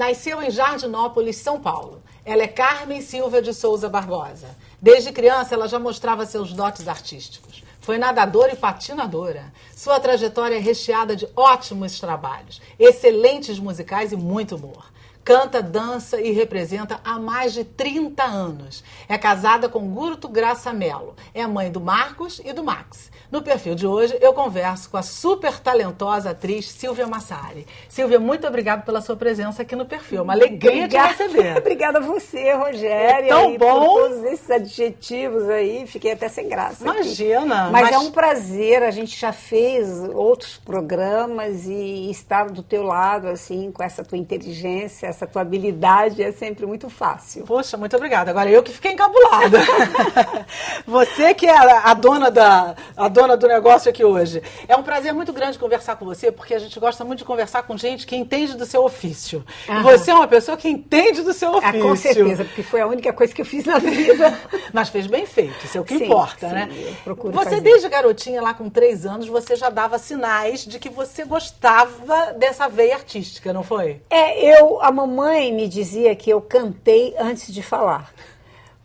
Nasceu em Jardinópolis, São Paulo. Ela é Carmen Silva de Souza Barbosa. Desde criança, ela já mostrava seus dotes artísticos. Foi nadadora e patinadora. Sua trajetória é recheada de ótimos trabalhos, excelentes musicais e muito humor. Canta, dança e representa há mais de 30 anos. É casada com Guto Graça Mello. É mãe do Marcos e do Max. No perfil de hoje, eu converso com a super talentosa atriz Sílvia Massari. Sílvia, muito obrigada pela sua presença aqui no perfil. Uma alegria te receber. Obrigada a você, Rogéria. É tão bom. Por todos esses adjetivos aí, fiquei até sem graça. Imagina. Mas é um prazer, a gente já fez outros programas e estar do teu lado, assim, com essa tua inteligência, essa tua habilidade é sempre muito fácil. Poxa, muito obrigada. Agora eu que fiquei encabulada. Você que é a dona do negócio aqui hoje. É um prazer muito grande conversar com você, porque a gente gosta muito de conversar com gente que entende do seu ofício. E você é uma pessoa que entende do seu ofício. Com certeza, porque foi a única coisa que eu fiz na vida. Mas fez bem feito, isso é o que importa, sim, né? Eu procuro você, fazer. Desde garotinha, lá com 3 anos, você já dava sinais de que você gostava dessa veia artística, não foi? A mamãe me dizia que eu cantei antes de falar.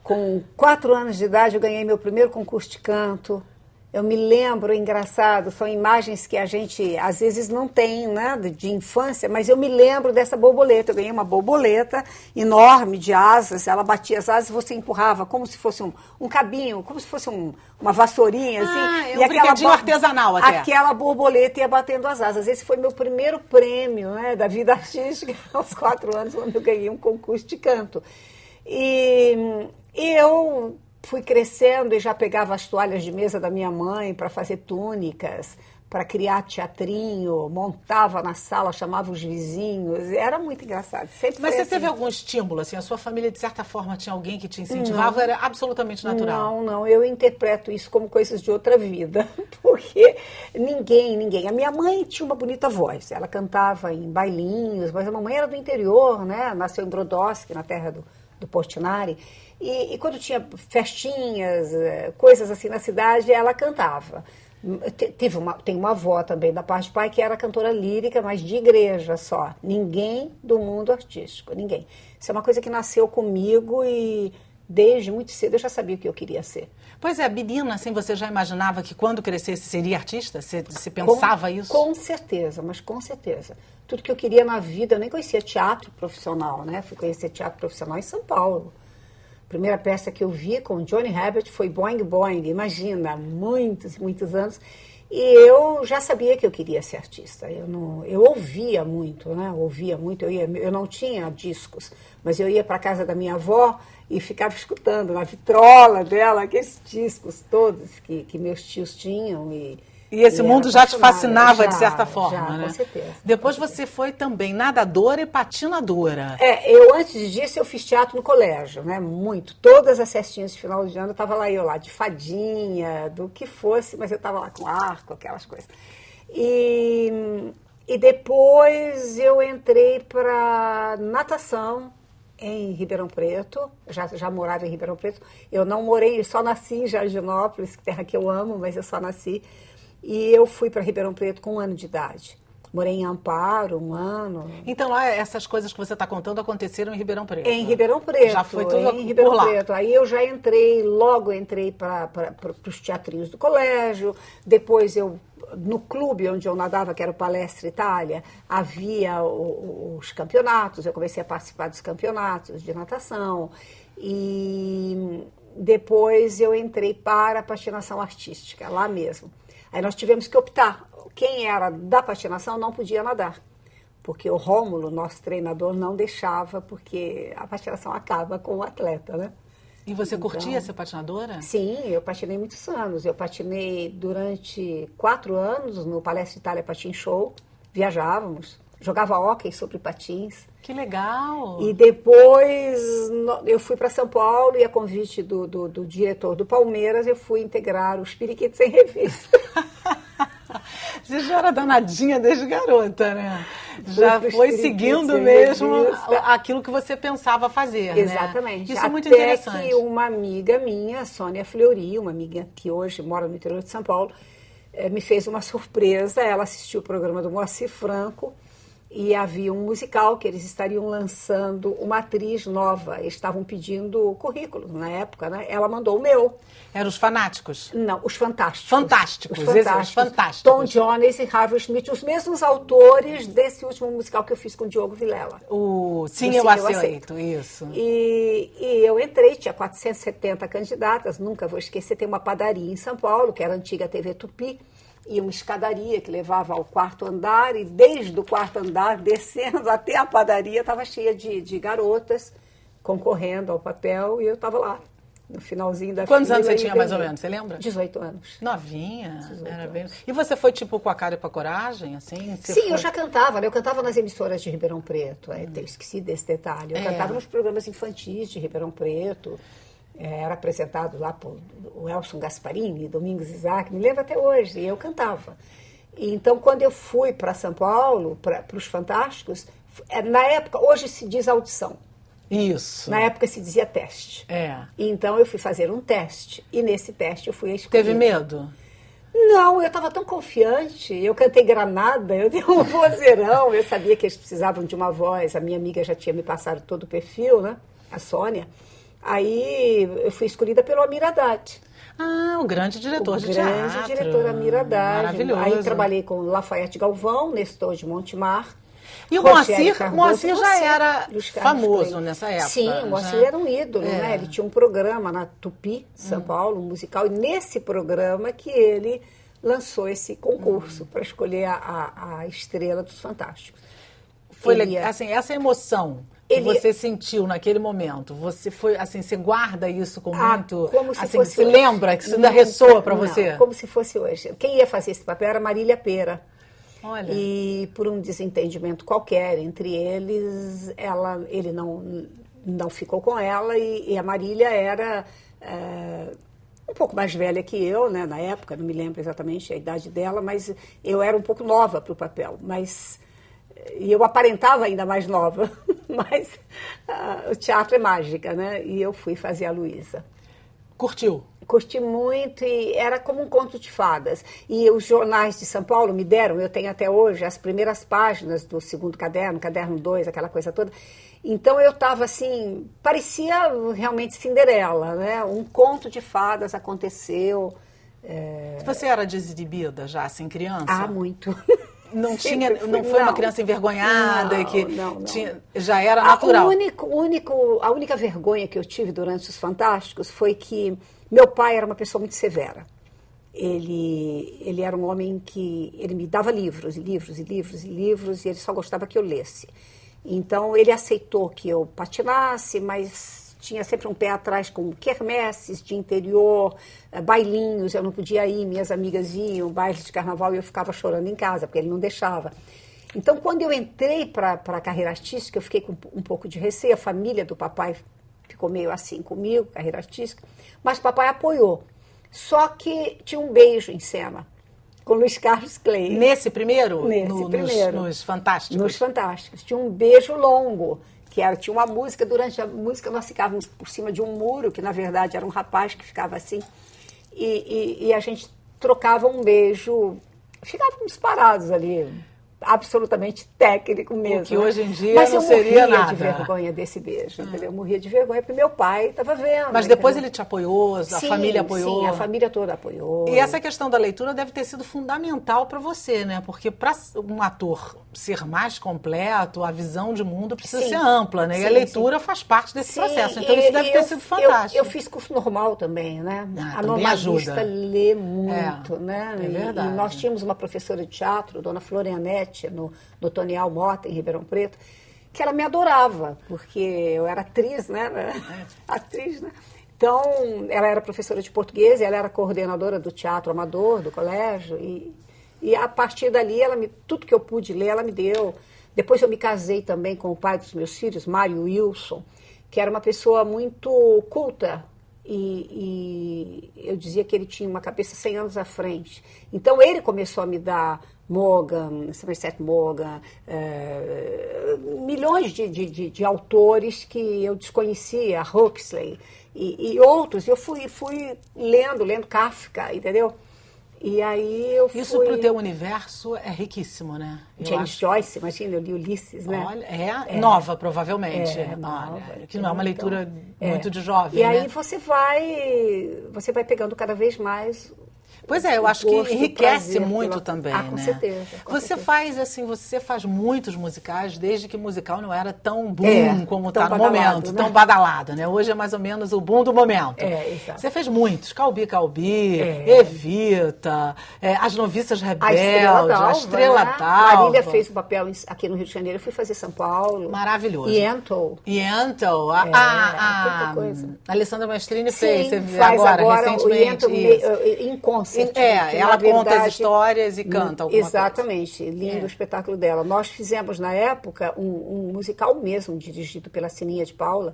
Com 4 anos de idade, eu ganhei meu primeiro concurso de canto. Eu me lembro, engraçado, são imagens que a gente às vezes não tem, né, de infância, mas eu me lembro dessa borboleta. Eu ganhei uma borboleta enorme de asas, ela batia as asas e você empurrava como se fosse um cabinho, como se fosse uma vassourinha, assim. E brinquedinho artesanal até. Aquela borboleta ia batendo as asas. Esse foi meu primeiro prêmio, né, da vida artística, aos 4 anos, quando eu ganhei um concurso de canto. E eu fui crescendo e já pegava as toalhas de mesa da minha mãe para fazer túnicas, para criar teatrinho, montava na sala, chamava os vizinhos, era muito engraçado. Mas você teve algum estímulo, assim, a sua família de certa forma tinha alguém que te incentivava, era absolutamente natural? Não, eu interpreto isso como coisas de outra vida, porque ninguém. A minha mãe tinha uma bonita voz, ela cantava em bailinhos, mas a mamãe era do interior, né, nasceu em Brodowski, na terra do Portinari. E quando tinha festinhas, coisas assim na cidade, ela cantava. Tem uma avó também da parte de pai que era cantora lírica, mas de igreja só. Ninguém do mundo artístico, ninguém. Isso é uma coisa que nasceu comigo e desde muito cedo eu já sabia o que eu queria ser. Pois é, menina, assim, você já imaginava que quando crescesse seria artista? Você pensava isso? Com certeza, mas com certeza. Tudo que eu queria na vida, eu nem conhecia teatro profissional, né? Fui conhecer teatro profissional em São Paulo. A primeira peça que eu vi com Johnny Herbert foi Boing Boing, imagina, muitos anos. E eu já sabia que eu queria ser artista. Eu ouvia muito, né? Eu não tinha discos, mas eu ia para a casa da minha avó e ficava escutando na vitrola dela aqueles discos todos que meus tios tinham. E esse mundo já te fascinava de certa forma, né? Com certeza. Depois você foi também nadadora e patinadora. Antes disso, eu fiz teatro no colégio, né? Muito. Todas as festinhas de final de ano, eu estava lá, de fadinha, do que fosse, mas eu estava lá com arco, aquelas coisas. E depois eu entrei para natação em Ribeirão Preto, já morava em Ribeirão Preto. Eu não morei, só nasci em Jardinópolis, terra que eu amo, mas eu só nasci. E eu fui para Ribeirão Preto com 1 ano de idade. Morei em Amparo 1 ano. Então lá essas coisas que você está contando aconteceram em Ribeirão Preto? Em Ribeirão Preto. Já foi tudo em Ribeirão por lá. Preto. Aí eu já logo entrei para os teatrinhos do colégio. Depois no clube onde eu nadava, que era o Palestra Itália, havia os campeonatos. Eu comecei a participar dos campeonatos de natação. E depois eu entrei para a patinação artística, lá mesmo. Aí nós tivemos que optar. Quem era da patinação não podia nadar, porque o Rômulo, nosso treinador, não deixava, porque a patinação acaba com o atleta, né? E você curtia ser patinadora? Sim, eu patinei muitos anos. Eu patinei durante 4 anos no Palestra Itália Patin Show. Viajávamos, jogava hóquei sobre patins. Que legal! E depois eu fui para São Paulo e a convite do diretor do Palmeiras eu fui integrar os Periquitos Sem Revista. Você já era danadinha desde garota, né? Já foi seguindo mesmo aquilo que você pensava fazer, né? Exatamente. Isso é muito interessante. Até que uma amiga minha, Sônia Fleury, uma amiga que hoje mora no interior de São Paulo, me fez uma surpresa. Ela assistiu o programa do Moacir Franco e havia um musical que eles estariam lançando uma atriz nova. Eles estavam pedindo currículo na época, né? Ela mandou o meu. Eram os fanáticos? Não, os Fantásticos. Fantásticos, os Fantásticos. Tom Jones e Harvey Schmidt, os mesmos autores desse último musical que eu fiz com o Diogo Vilela. Sim, eu aceito, isso. E eu entrei, tinha 470 candidatas, nunca vou esquecer, tem uma padaria em São Paulo, que era a antiga TV Tupi, e uma escadaria que levava ao quarto andar, e desde o quarto andar, descendo até a padaria, estava cheia de garotas concorrendo ao papel, e eu estava lá, no finalzinho da Quantos anos você tinha, mais ou menos, você lembra? 18 anos. Novinha? 18 era anos. bem... E você foi, tipo, com a cara e com a coragem, assim? Sim, eu já cantava, né? Eu cantava nas emissoras de Ribeirão Preto, eu esqueci desse detalhe. Eu cantava nos programas infantis de Ribeirão Preto, era apresentado lá por o Elson Gasparini, Domingos Isaac, me lembro até hoje, e eu cantava. E então, quando eu fui para São Paulo, para os Fantásticos, na época, hoje se diz audição. Isso. Na época se dizia teste. Então eu fui fazer um teste, e nesse teste eu fui escolhida. Teve medo? Não, eu estava tão confiante, eu cantei Granada, eu dei um vozeirão, eu sabia que eles precisavam de uma voz, a minha amiga já tinha me passado todo o perfil, né, a Sônia. Aí eu fui escolhida pelo Amir Haddad. O grande diretor de teatro. O grande diretor Amir Haddad. Maravilhoso. Aí trabalhei com Lafayette Galvão, Nestor de Montemar. E o Moacir já era famoso nessa época. Sim, o Moacir era um ídolo, né? Ele tinha um programa na Tupi, São Paulo, um musical, e nesse programa que ele lançou esse concurso para escolher a estrela dos Fantásticos. Foi assim, essa emoção que você sentiu naquele momento, você foi assim, você guarda isso com muito, como se assim, fosse você hoje. lembra que isso ainda ressoa para você? Como se fosse hoje. Quem ia fazer esse papel era Marília Pêra. Olha. E por um desentendimento qualquer entre eles, ele não ficou com ela, e a Marília era um pouco mais velha que eu, né, na época, não me lembro exatamente a idade dela, mas eu era um pouco nova para o papel, e eu aparentava ainda mais nova, mas o teatro é mágica, né? E eu fui fazer a Luísa. Curtiu? Curti muito, e era como um conto de fadas. E os jornais de São Paulo me deram, eu tenho até hoje, as primeiras páginas do segundo caderno, caderno 2, aquela coisa toda. Então eu estava assim, parecia realmente Cinderela, né? Um conto de fadas aconteceu. Você era desinibida já, assim, criança? Muito. Não foi uma criança envergonhada não. Já era natural. A única vergonha que eu tive durante os Fantásticos foi que meu pai era uma pessoa muito severa. Ele era um homem que ele me dava livros, e ele só gostava que eu lesse. Então ele aceitou que eu patinasse, mas tinha sempre um pé atrás com quermesses de interior, bailinhos, eu não podia ir, minhas amigas iam, bailes de carnaval, e eu ficava chorando em casa, porque ele não deixava. Então, quando eu entrei para a carreira artística, eu fiquei com um pouco de receio, a família do papai ficou meio assim comigo, carreira artística, mas o papai apoiou. Só que tinha um beijo em cena, com Luiz Carlos Clay. Nesse primeiro? Primeiro. Nos Fantásticos? Nos Fantásticos. Tinha um beijo longo, tinha uma música, durante a música nós ficávamos por cima de um muro, que na verdade era um rapaz que ficava assim, e a gente trocava um beijo, ficávamos parados ali, absolutamente técnico mesmo. Que hoje em dia não seria nada. Mas eu morria de vergonha desse beijo, entendeu? Eu morria de vergonha, porque meu pai estava vendo. Mas depois ele te apoiou, a família apoiou? Sim, a família toda apoiou. E essa questão da leitura deve ter sido fundamental para você, né? Porque para um ator ser mais completo, a visão de mundo precisa ser ampla, né? E a leitura faz parte desse processo. Então isso deve ter sido fantástico. Eu fiz curso normal também, né? A normalista lê muito, né? É verdade. E nós tínhamos uma professora de teatro, dona Florianete, no Tonial Mota, em Ribeirão Preto, que ela me adorava, porque eu era atriz, né? Atriz, né? Então, ela era professora de português, ela era coordenadora do teatro amador do colégio, e a partir dali, tudo que eu pude ler, ela me deu. Depois eu me casei também com o pai dos meus filhos, Mário Wilson, que era uma pessoa muito culta, e eu dizia que ele tinha uma cabeça 100 anos à frente. Então, ele começou a me dar Morgan, Somerset Maugham, milhões de autores que eu desconhecia, Huxley e outros. Eu fui lendo Kafka, entendeu? E aí eu fui... Isso pro teu universo é riquíssimo, né? James Joyce, imagina, eu li Ulisses, né? Olha, nova, provavelmente. Nova. Olha, que não é uma leitura muito de jovem, E aí né? você vai pegando cada vez mais... Pois é, eu acho que enriquece muito pela... também, com né? certeza. Você faz muitos musicais desde que musical não era tão boom como está no momento, né? tão badalado, né? Hoje é mais ou menos o boom do momento. Exato. Você fez muitos, Calbi, Evita, As Noviças Rebeldes, a Estrela né? d'Alva. Marília fez o papel aqui no Rio de Janeiro, eu fui fazer São Paulo. Maravilhoso. Yentl. A Alessandra Mastrini fez, você viu agora recentemente. O Yentl em concert. Ela conta as histórias e canta alguma exatamente, coisa. Lindo o espetáculo dela. Nós fizemos, na época, um musical mesmo, dirigido pela Sininha de Paula,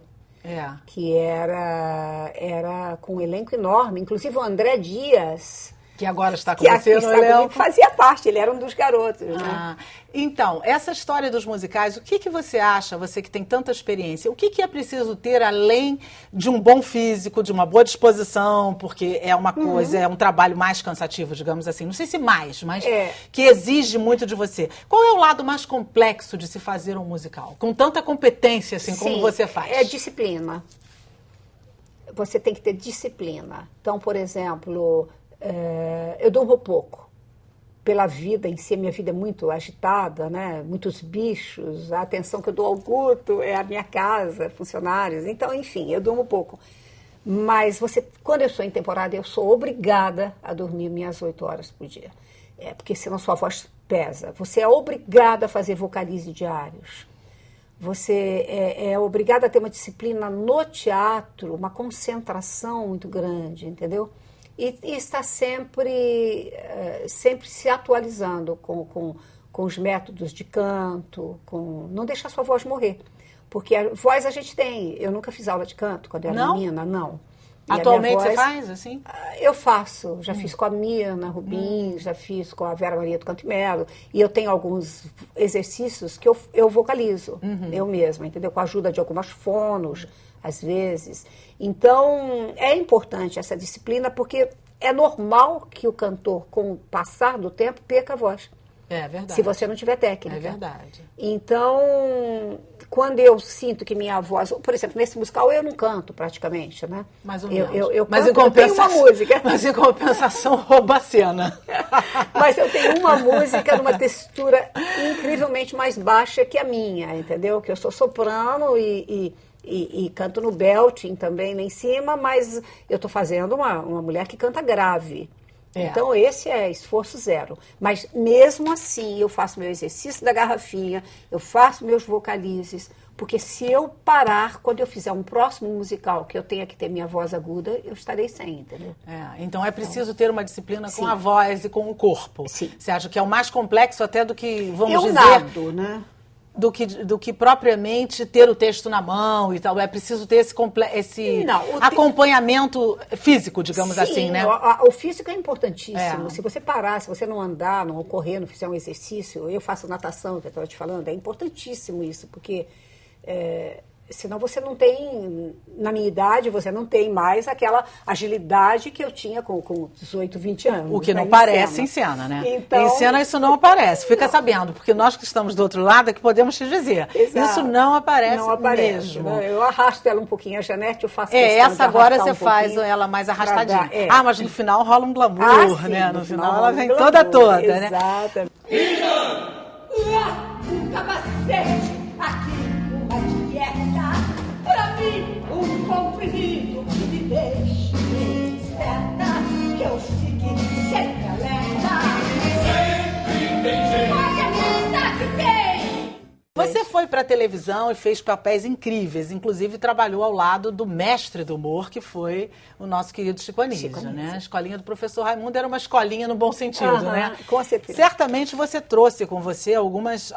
que era com um elenco enorme, inclusive o André Dias... Que agora está com você no elenco. Fazia parte, ele era um dos garotos, né? Então, essa história dos musicais, o que você acha, você que tem tanta experiência, o que é preciso ter além de um bom físico, de uma boa disposição, porque é uma coisa, é um trabalho mais cansativo, digamos assim. Não sei se mais, mas que exige muito de você. Qual é o lado mais complexo de se fazer um musical? Com tanta competência, assim, como você faz? É disciplina. Você tem que ter disciplina. Então, por exemplo... eu durmo pouco. Pela vida em si, a minha vida é muito agitada, né? Muitos bichos, a atenção que eu dou ao culto é a minha casa, funcionários. Então, enfim, eu durmo pouco. Mas quando eu estou em temporada, eu sou obrigada a dormir minhas 8 horas por dia. Porque senão sua voz pesa. Você é obrigada a fazer vocalize diários. Você é obrigada a ter uma disciplina no teatro, uma concentração muito grande, entendeu? E está sempre se atualizando com os métodos de canto, não deixar a sua voz morrer. Porque a voz a gente tem. Eu nunca fiz aula de canto quando eu era menina, não. E atualmente você faz, assim? Eu faço. Já fiz com a Mirna Rubim, já fiz com a Vera Maria do Canto e Melo. E eu tenho alguns exercícios que eu vocalizo, eu mesma, entendeu? Com a ajuda de algumas fonos, às vezes. Então, é importante essa disciplina, porque é normal que o cantor, com o passar do tempo, perca a voz. É verdade. Se você não tiver técnica. É verdade. Então, quando eu sinto que minha voz... Por exemplo, nesse musical eu não canto praticamente, né? Mais ou menos. Eu mas canto, em compensação, eu tenho uma música. Mas em compensação rouba a cena. Mas eu tenho uma música numa textura incrivelmente mais baixa que a minha, entendeu? Que eu sou soprano e canto no belting também lá em cima, mas eu estou fazendo uma mulher que canta grave. Então, esse é esforço zero. Mas, mesmo assim, eu faço meu exercício da garrafinha, eu faço meus vocalizes, porque se eu parar, quando eu fizer um próximo musical que eu tenha que ter minha voz aguda, eu estarei sem, entendeu? Então, é preciso ter uma disciplina com a voz e com o corpo. Sim. Você acha que é o mais complexo até do que, vamos dizer... nado, né? Do que propriamente ter o texto na mão e tal. É preciso ter esse acompanhamento físico, digamos assim, né? O físico é importantíssimo. Se você parar, se você não andar, não correr, não fizer um exercício, eu faço natação, que eu estava te falando, é importantíssimo isso, porque senão você não tem, na minha idade, você não tem mais aquela agilidade que eu tinha com 18, 20 anos. O que não parece em cena, né? Então, em cena isso não aparece, fica sabendo, porque nós que estamos do outro lado é que podemos te dizer. Exato. Isso não aparece mesmo. Né? Eu arrasto ela um pouquinho, a Janete, eu faço questão essa agora você faz ela mais arrastadinha. Mas no final rola um glamour, né? No final ela vem toda, né? Exatamente. Um capacete aqui. Pra mim, um comprimido que me deixe esperta, que eu fique sempre alerta. Sempre tem jeito. Pode acreditar que tem. Você foi pra televisão e fez papéis incríveis, inclusive trabalhou ao lado do mestre do humor, que foi o nosso querido Chico Anísio, né? A escolinha do professor Raimundo era uma escolinha no bom sentido, né? Com certeza. Certamente você trouxe com você algumas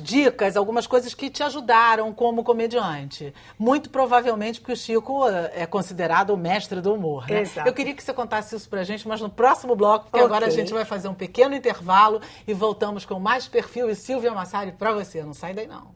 dicas, algumas coisas que te ajudaram como comediante. Muito provavelmente porque o Chico é considerado o mestre do humor, né? Exato. Eu queria que você contasse isso pra gente, mas no próximo bloco, porque agora a gente vai fazer um pequeno intervalo e voltamos com mais Perfil e Silvia Massari pra você. Não sai daí, não.